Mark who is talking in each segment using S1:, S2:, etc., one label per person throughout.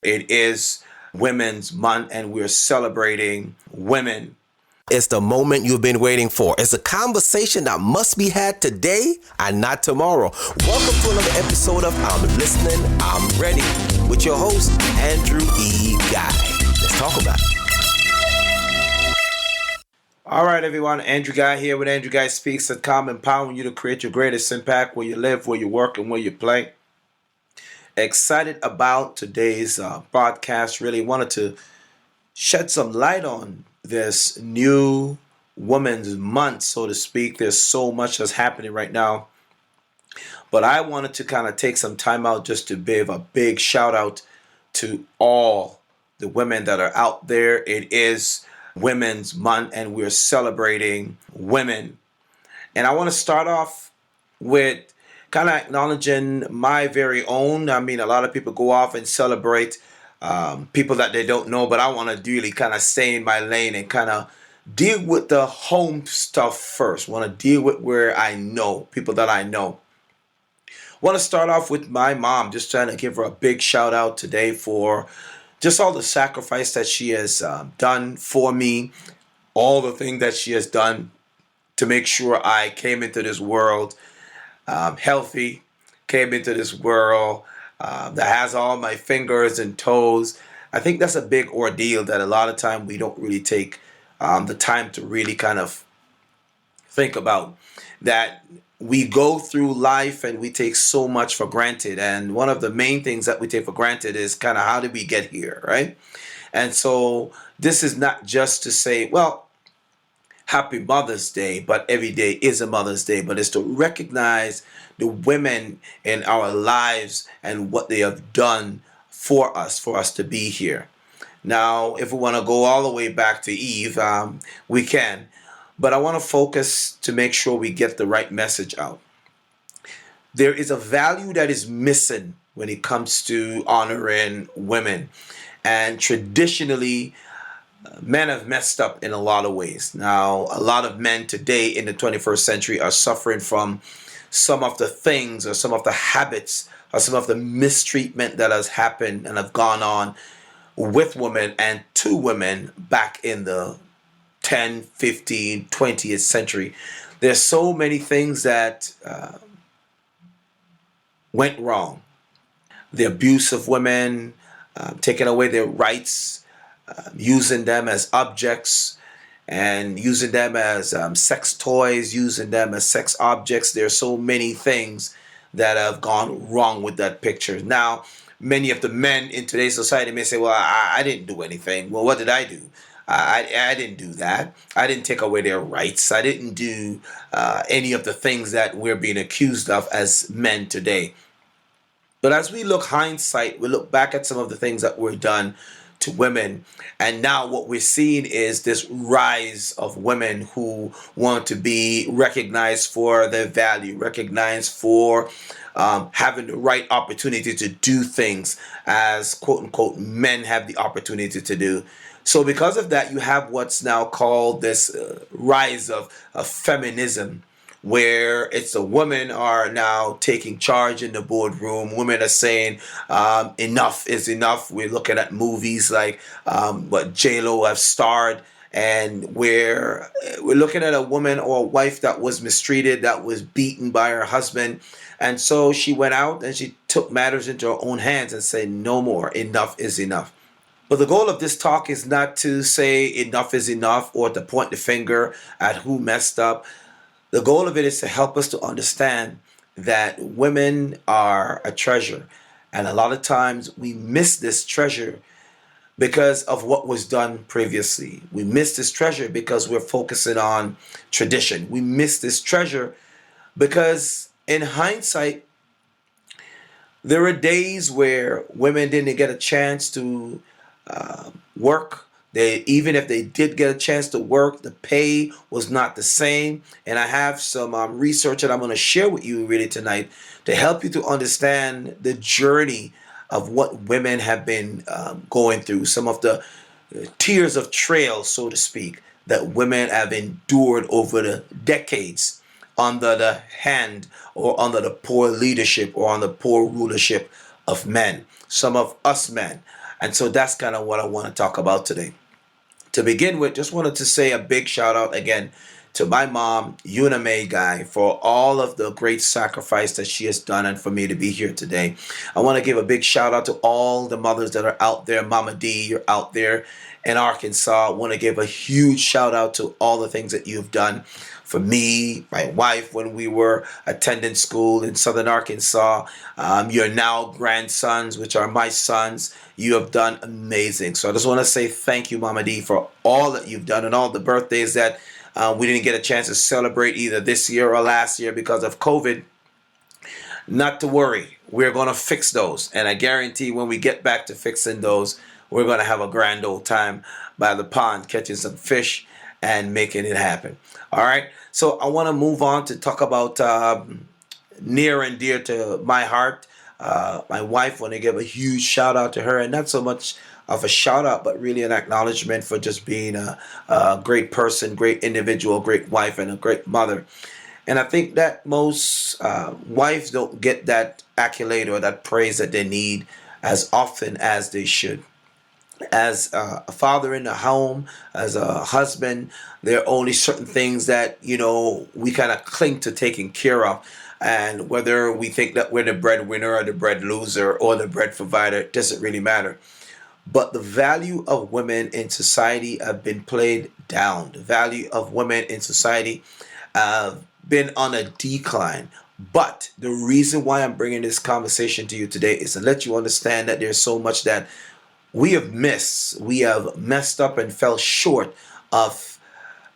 S1: It is Women's Month, and we're celebrating women.
S2: It's the moment you've been waiting for. It's a conversation that must be had today and not tomorrow. Welcome to another episode of I'm Listening, I'm Ready with your host, Andrew E. Guy. Let's talk about it.
S1: All right, everyone. Andrew Guy here with Andrew Guy Speaks.com, empowering you to create your greatest impact where you live, where you work, and where you play. Excited about today's podcast. Really wanted to shed some light on this new Women's Month, so to speak. There's so much that's happening right now. But I wanted to kind of take some time out just to give a big shout out to all the women that are out there. It is Women's Month, and we're celebrating women. And I want to start off with kind of acknowledging my very own. I mean, a lot of people go off and celebrate people that they don't know, but I want to really kind of stay in my lane and kind of deal with the home stuff first. Want to deal with where I know, people that I know. Want to start off with my mom, just trying to give her a big shout out today for just all the sacrifice that she has done for me, all the things that she has done to make sure I came into this world healthy, came into this world that has all my fingers and toes. I think that's a big ordeal that a lot of time we don't really take the time to really kind of think about. That we go through life and we take so much for granted. And one of the main things that we take for granted is kind of how did we get here, right? And so this is not just to say, well, Happy Mother's Day, but every day is a Mother's Day, but it's to recognize the women in our lives and what they have done for us to be here. Now, if we want to go all the way back to Eve, we can, but I want to focus to make sure we get the right message out. There is a value that is missing when it comes to honoring women, and traditionally, men have messed up in a lot of ways. Now, a lot of men today in the 21st century are suffering from some of the things or some of the habits or some of the mistreatment that has happened and have gone on with women and to women back in the 10, 15, 20th century. There's so many things that went wrong. The abuse of women, taking away their rights, using them as objects and using them as sex toys, using them as sex objects. There's so many things that have gone wrong with that picture. Now, many of the men in today's society may say, well, I didn't do anything. Well, what did I do? I didn't do that. I didn't take away their rights. I didn't do any of the things that we're being accused of as men today. But as we look hindsight, we look back at some of the things that were done to women, and now what we're seeing is this rise of women who want to be recognized for their value, recognized for having the right opportunity to do things as quote unquote men have the opportunity to do. So because of that, you have what's now called this rise of feminism, where it's the women are now taking charge in the boardroom. Women are saying enough is enough. We're looking at movies like what J-Lo have starred, and where we're looking at a woman or a wife that was mistreated, that was beaten by her husband. And so she went out and she took matters into her own hands and said, no more, enough is enough. But the goal of this talk is not to say enough is enough or to point the finger at who messed up. The goal of it is to help us to understand that women are a treasure. And a lot of times we miss this treasure because of what was done previously. We miss this treasure because we're focusing on tradition. We miss this treasure because in hindsight, there were days where women didn't get a chance to work. Even if they did get a chance to work, the pay was not the same. And I have some research that I'm going to share with you really tonight to help you to understand the journey of what women have been going through, some of the tears of trail, so to speak, that women have endured over the decades under the hand or under the poor leadership or on the poor rulership of men. Some of us men And so that's kind of what I want to talk about today. To begin with, just wanted to say a big shout out again to my mom, Una May Guy, for all of the great sacrifice that she has done and for me to be here today. I want to give a big shout out to all the mothers that are out there. Mama D, you're out there in Arkansas. I want to give a huge shout out to all the things that you've done for me, my wife, when we were attending school in Southern Arkansas. Your now grandsons, which are my sons, you have done amazing. So I just want to say thank you, Mama D, for all that you've done and all the birthdays that we didn't get a chance to celebrate either this year or last year because of COVID. Not to worry, we're going to fix those. And I guarantee when we get back to fixing those, we're going to have a grand old time by the pond catching some fish and making it happen. All right. So I want to move on to talk about near and dear to my heart. My wife, want to give a huge shout out to her, and not so much of a shout out, but really an acknowledgement for just being a great person, great individual, great wife, and a great mother. And I think that most wives don't get that accolade or that praise that they need as often as they should. As a father in the home, as a husband, there are only certain things that, we kind of cling to taking care of. And whether we think that we're the breadwinner or the bread loser or the bread provider, it doesn't really matter. But the value of women in society have been played down. The value of women in society have been on a decline. But the reason why I'm bringing this conversation to you today is to let you understand that there's so much that we have messed up and fell short of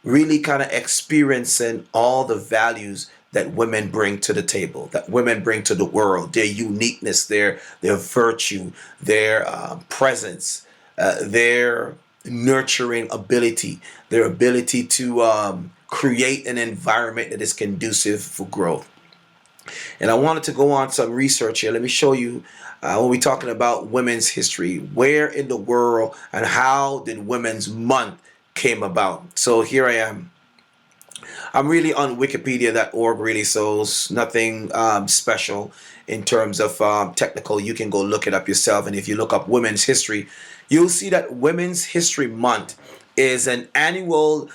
S1: really kind of experiencing all the values that women bring to the table, that women bring to the world, their uniqueness, their virtue, their presence, their nurturing ability, their ability to create an environment that is conducive for growth. And I wanted to go on some research here. Let me show you when we're talking about women's history, where in the world and how did Women's Month came about. So here I am. I'm really on wikipedia.org really, so it's nothing special in terms of technical. You can go look it up yourself. And if you look up women's history, you'll see that Women's History Month is an annual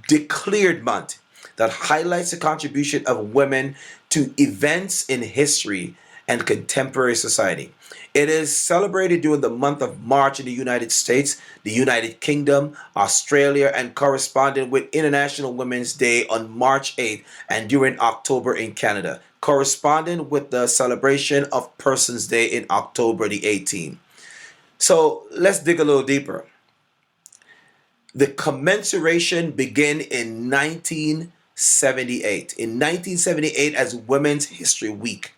S1: declared month that highlights the contribution of women to events in history and contemporary society. It is celebrated during the month of March in the United States, the United Kingdom, Australia, and corresponding with International Women's Day on March 8th and during October in Canada, corresponding with the celebration of Persons Day in October the 18th. So let's dig a little deeper. The commemoration began in 1978. In 1978 as Women's History Week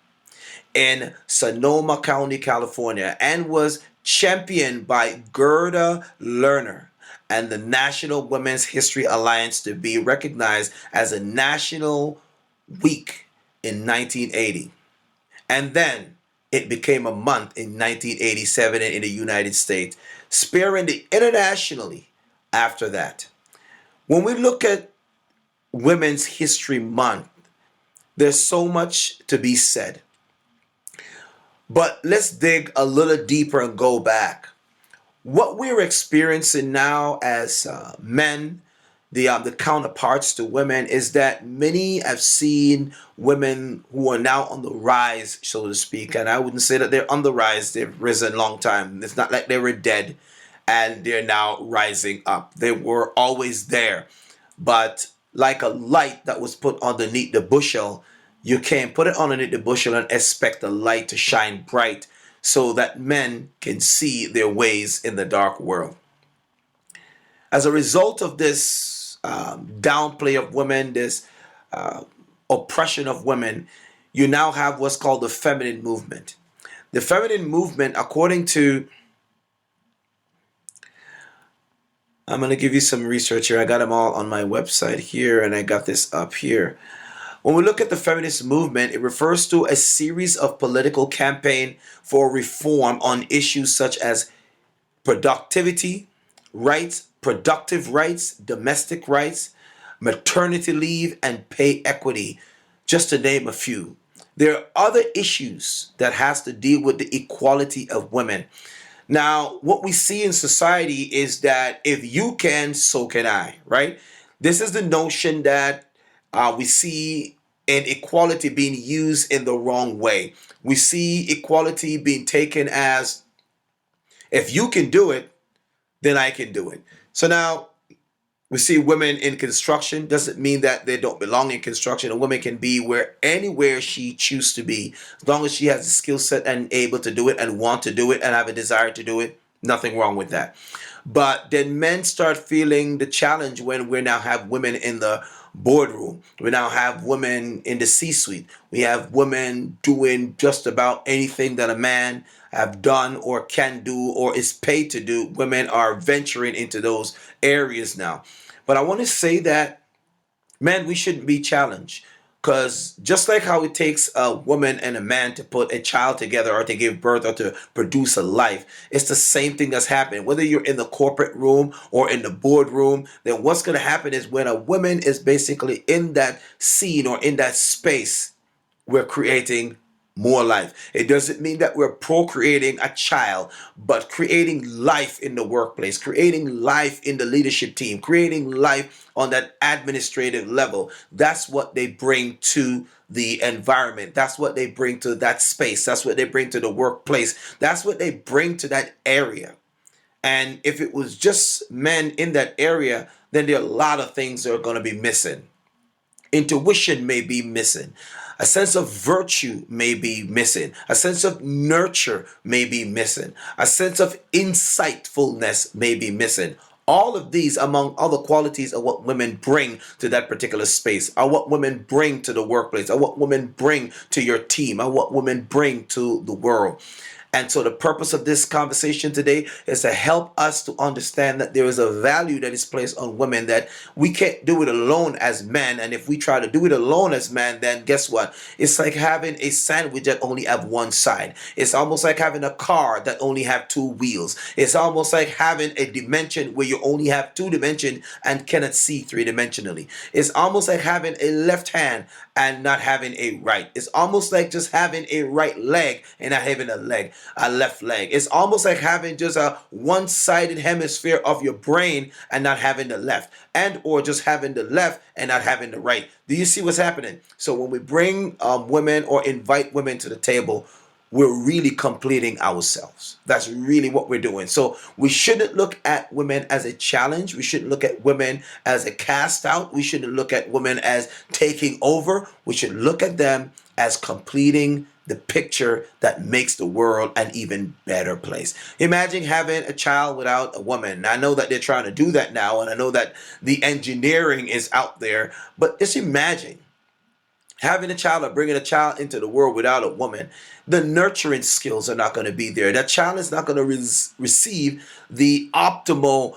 S1: in Sonoma County, California, and was championed by Gerda Lerner and the National Women's History Alliance to be recognized as a national week in 1980. And then it became a month in 1987 in the United States, spearing it internationally after that. When we look at Women's History Month, there's so much to be said. But let's dig a little deeper and go back. What we're experiencing now as men, the counterparts to women, is that many have seen women who are now on the rise, so to speak. And I wouldn't say that they're on the rise. They've risen a long time. It's not like they were dead and they're now rising up. They were always there. But like a light that was put underneath the bushel, you can't put it underneath the bushel and expect the light to shine bright so that men can see their ways in the dark world. As a result of this downplay of women, this oppression of women, you now have what's called the feminine movement. The feminine movement, according to, I'm going to give you some research here. I got them all on my website here, and I got this up here. When we look at the feminist movement, it refers to a series of political campaigns for reform on issues such as productive rights, domestic rights, maternity leave, and pay equity, just to name a few. There are other issues that has to deal with the equality of women. Now, what we see in society is that if you can, so can I, right? This is the notion that we see in equality being used in the wrong way. We see equality being taken as if you can do it, then I can do it. So now we see women in construction. Doesn't mean that they don't belong in construction. A woman can be where anywhere she chooses to be, as long as she has the skill set and able to do it and want to do it and have a desire to do it. Nothing wrong with that. But then men start feeling the challenge when we now have women in the boardroom. We now have women in the C-suite. We have women doing just about anything that a man have done or can do or is paid to do. Women are venturing into those areas now. But I want to say that, man, we shouldn't be challenged. Because just like how it takes a woman and a man to put a child together or to give birth or to produce a life, it's the same thing that's happening. Whether you're in the corporate room or in the boardroom, then what's going to happen is when a woman is basically in that scene or in that space, we're creating more life. It doesn't mean that we're procreating a child, but creating life in the workplace, creating life in the leadership team, creating life on that administrative level. That's what they bring to the environment. That's what they bring to that space. That's what they bring to the workplace. That's what they bring to that area. And if it was just men in that area, then there are a lot of things that are going to be missing. Intuition may be missing. A sense of virtue may be missing. A sense of nurture may be missing. A sense of insightfulness may be missing. All of these, among other qualities, are what women bring to that particular space, are what women bring to the workplace, are what women bring to your team, are what women bring to the world. And so the purpose of this conversation today is to help us to understand that there is a value that is placed on women, that we can't do it alone as men. And if we try to do it alone as men, then guess what? It's like having a sandwich that only have one side. It's almost like having a car that only have two wheels. It's almost like having a dimension where you only have two dimensions and cannot see three-dimensionally. It's almost like having a left hand and not having a right. It's almost like just having a right leg and not having a left leg. It's almost like having just a one-sided hemisphere of your brain and not having the left, and or just having the left and not having the right. Do you see what's happening? So when we bring women or invite women to the table, we're really completing ourselves. That's really what we're doing. So we shouldn't look at women as a challenge. We shouldn't look at women as a cast out. We shouldn't look at women as taking over. We should look at them as completing the picture that makes the world an even better place. Imagine having a child without a woman. I know that they're trying to do that now, and I know that the engineering is out there, but just imagine having a child or bringing a child into the world without a woman. The nurturing skills are not going to be there. That child is not going to receive the optimal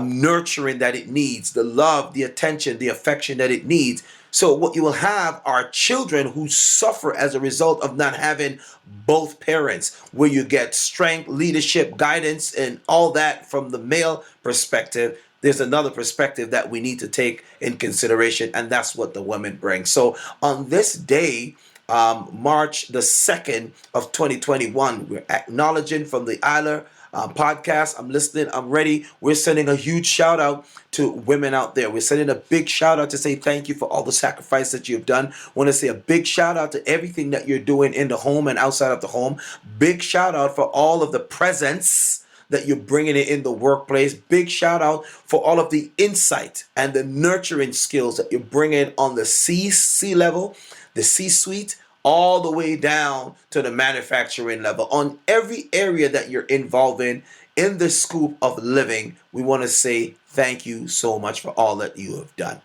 S1: nurturing that it needs, the love, the attention, the affection that it needs. So what you will have are children who suffer as a result of not having both parents, where you get strength, leadership, guidance, and all that from the male perspective. There's another perspective that we need to take in consideration, and that's what the women bring. So on this day, March the 2nd of 2021, we're acknowledging from the Ilirpodcast. I'm listening. I'm ready. We're sending a huge shout out to women out there. We're sending a big shout out to say thank you for all the sacrifice that you've done. Want to say a big shout out to everything that you're doing in the home and outside of the home. Big shout out for all of the presence that you're bringing it in the workplace. Big shout out for all of the insight and the nurturing skills that you're bringing on the C level, the C-suite, all the way down to the manufacturing level. On every area that you're involved in the scoop of living, we want to say thank you so much for all that you have done.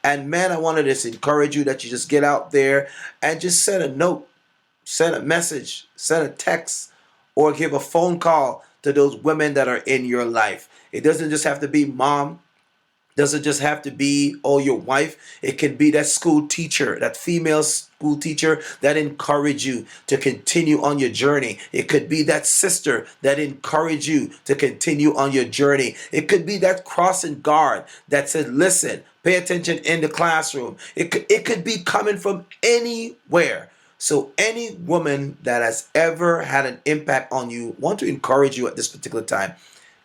S1: And man, I want to just encourage you that you just get out there and just send a note, send a message, send a text, or give a phone call to those women that are in your life. It doesn't just have to be mom. Doesn't just have to be, your wife. It can be that school teacher, that female school teacher that encourage you to continue on your journey. It could be that sister that encourage you to continue on your journey. It could be that crossing guard that says, listen, pay attention in the classroom. It could be coming from anywhere. So any woman that has ever had an impact on you, want to encourage you at this particular time,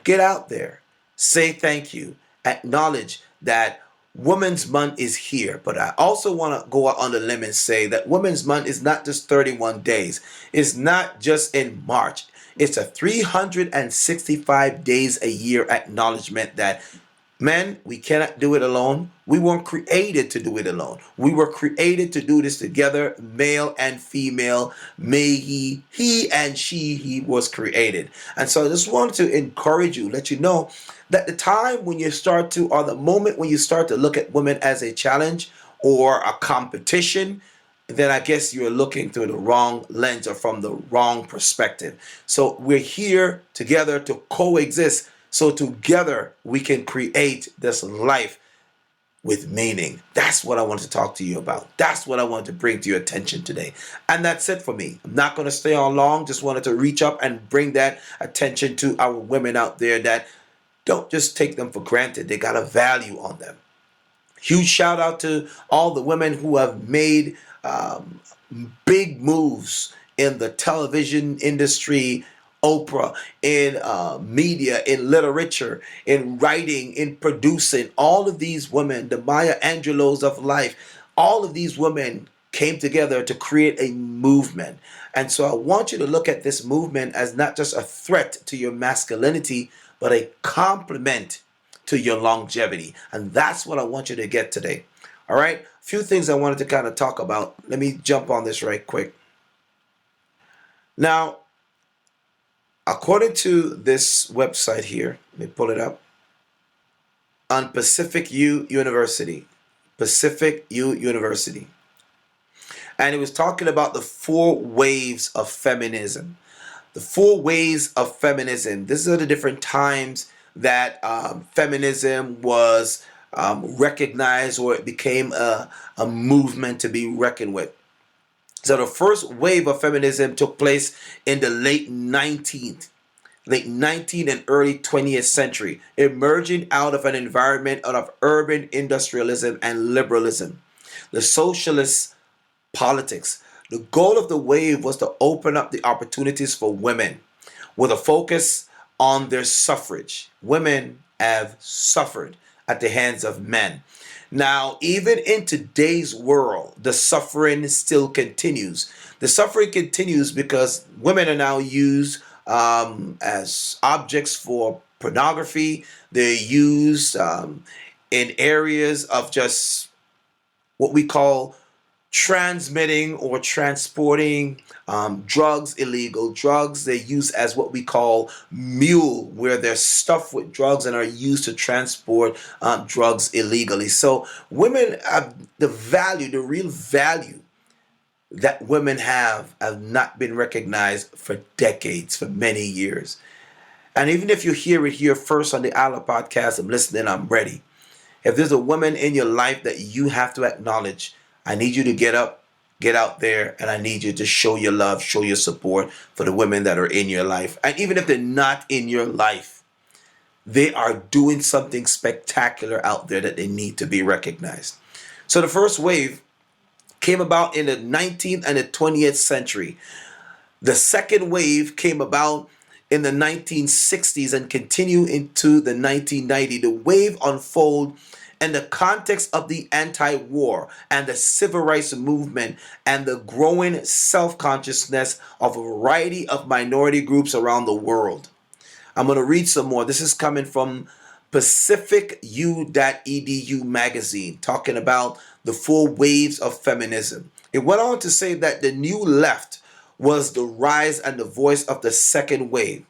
S1: get out there, say thank you, acknowledge that Women's Month is here. But I also want to go out on the limb and say that Women's Month is not just 31 days. It's not just in March. It's a 365 days a year acknowledgement that men, we cannot do it alone. We weren't created to do it alone. We were created to do this together, male and female. May he and he was created. And so I just wanted to encourage you, let you know that the time when you start to, or the moment when you start to look at women as a challenge or a competition, then I guess you're looking through the wrong lens or from the wrong perspective. So we're here together to coexist. So together we can create this life with meaning. That's what I wanted to talk to you about. That's what I wanted to bring to your attention today. And that's it for me. I'm not going to stay on long. Just wanted to reach up and bring that attention to our women out there, that don't just take them for granted. They got a value on them. Huge shout out to all the women who have made big moves in the television industry, Oprah, in media, in literature, in writing, in producing. All of these women, the Maya Angelos of life, all of these women came together to create a movement. And so I want you to look at this movement as not just a threat to your masculinity, but a complement to your longevity. And that's what I want you to get today. All right. A few things I wanted to kind of talk about. Let me jump on this right quick. Now, according to this website here, let me pull it up. On Pacific U University. And it was talking about the 4 waves of feminism. The 4 waves of feminism. These are the different times that feminism was recognized, or it became a movement to be reckoned with. So the first wave of feminism took place in the late 19th and early 20th century, emerging out of an environment of urban industrialism and liberalism. The socialist politics. The goal of the wave was to open up the opportunities for women with a focus on their suffrage. Women have suffered at the hands of men. Now, even in today's world, the suffering still continues. The suffering continues because women are now used as objects for pornography. They're used in areas of just what we call transmitting or transporting drugs, illegal drugs. They're used as what we call mule, where they're stuffed with drugs and are used to transport drugs illegally. So women have the value, the real value that women have not been recognized for decades, for many years. And even if you hear it here first on the Ilirpodcast, I'm listening, I'm ready. If there's a woman in your life that you have to acknowledge, I need you to get up, get out there, and I need you to show your love, show your support for the women that are in your life. And even if they're not in your life, they are doing something spectacular out there that they need to be recognized. So the first wave came about in the 19th and the 20th century. The second wave came about in the 1960s and continued into the 1990s. The wave unfolded in the context of the anti-war and the civil rights movement and the growing self-consciousness of a variety of minority groups around the world. I'm going to read some more. This is coming from pacificu.edu magazine, talking about the 4 waves of feminism. It went on to say that the new left was the rise, and the voice of the second wave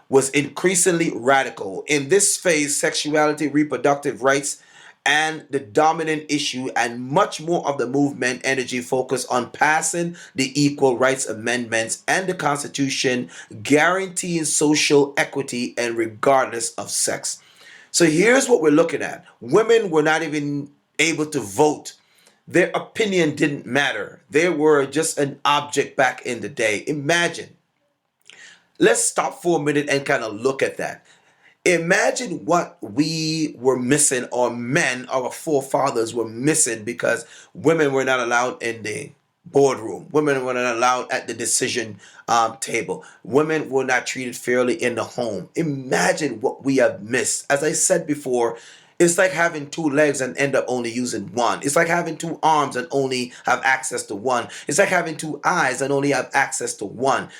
S1: was increasingly radical. In this phase, sexuality, reproductive rights, and the dominant issue, and much more of the movement energy focused on passing the Equal Rights Amendments and the Constitution guaranteeing social equity and regardless of sex. So here's what we're looking at. Women were not even able to vote. Their opinion didn't matter. They were just an object back in the day. Imagine. Let's stop for a minute and kind of look at that. Imagine what we were missing, or men, our forefathers were missing, because women were not allowed in the boardroom. Women were not allowed at the decision table. Women were not treated fairly in the home. Imagine what we have missed. As I said before, it's like having two legs and end up only using one. It's like having two arms and only have access to one. It's like having two eyes and only have access to one.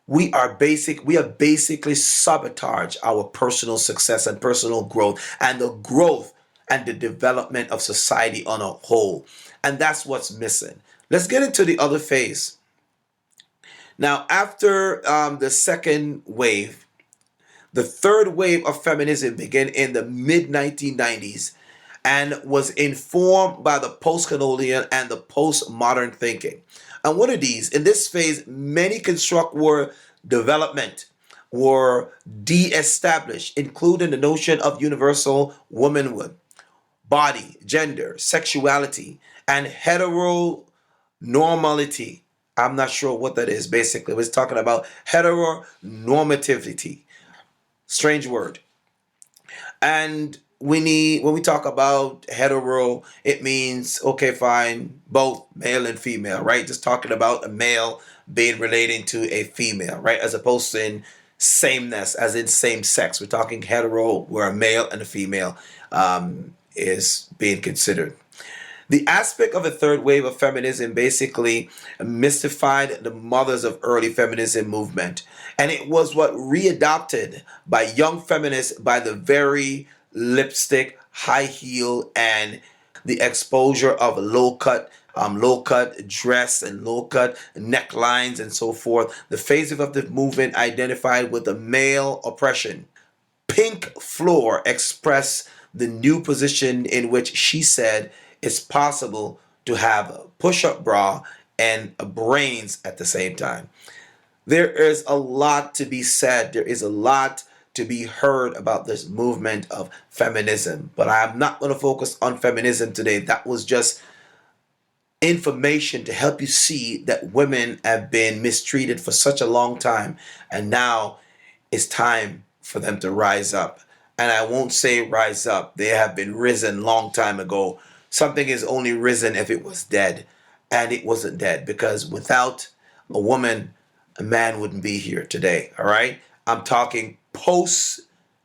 S1: We have basically sabotaged our personal success and personal growth and the growth and the development of society on a whole. And that's what's missing. Let's get into the other phase. Now, after the second wave, the third wave of feminism began in the mid 1990s and was informed by the post-colonial and the postmodern thinking. And one of these, in this phase, many construct were development, were de-established, including the notion of universal womanhood, body, gender, sexuality, and heteronormality. I'm not sure what that is basically. We're talking about heteronormativity. Strange word. And when we talk about hetero, it means, okay, fine, both male and female, right? Just talking about a male being relating to a female, right? As opposed to in sameness, as in same sex. We're talking hetero, where a male and a female is being considered. The aspect of the third wave of feminism basically mystified the mothers of early feminism movement. And it was what readopted by young feminists by the very lipstick, high heel, and the exposure of low cut dress and low cut necklines and so forth. The phase of the movement identified with the male oppression. Pink Floor expressed the new position in which she said it's possible to have a push-up bra and brains at the same time. There is a lot to be said. There is a lot to be heard about this movement of feminism. But I'm not going to focus on feminism today. That was just information to help you see that women have been mistreated for such a long time. And now it's time for them to rise up. And I won't say rise up. They have been risen long time ago. Something is only risen if it was dead. And it wasn't dead, because without a woman, a man wouldn't be here today. All right. I'm talking post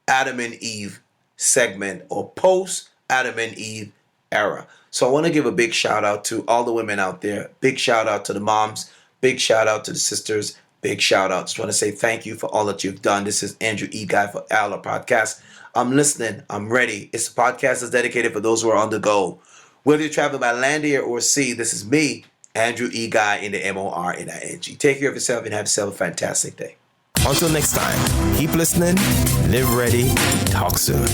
S1: Adam and Eve segment, or post Adam and Eve era. So I want to give a big shout out to all the women out there. Big shout out to the moms. Big shout out to the sisters. Big shout out. Just want to say thank you for all that you've done. This is Andrew E. Guy for Ilirpodcast. I'm listening. I'm ready. It's a podcast that's dedicated for those who are on the go. Whether you're traveling by land, air, or sea, this is me, Andrew E. Guy, in the MORNING. Take care of yourself and have yourself a fantastic day.
S2: Until next time, keep listening, live ready, talk soon.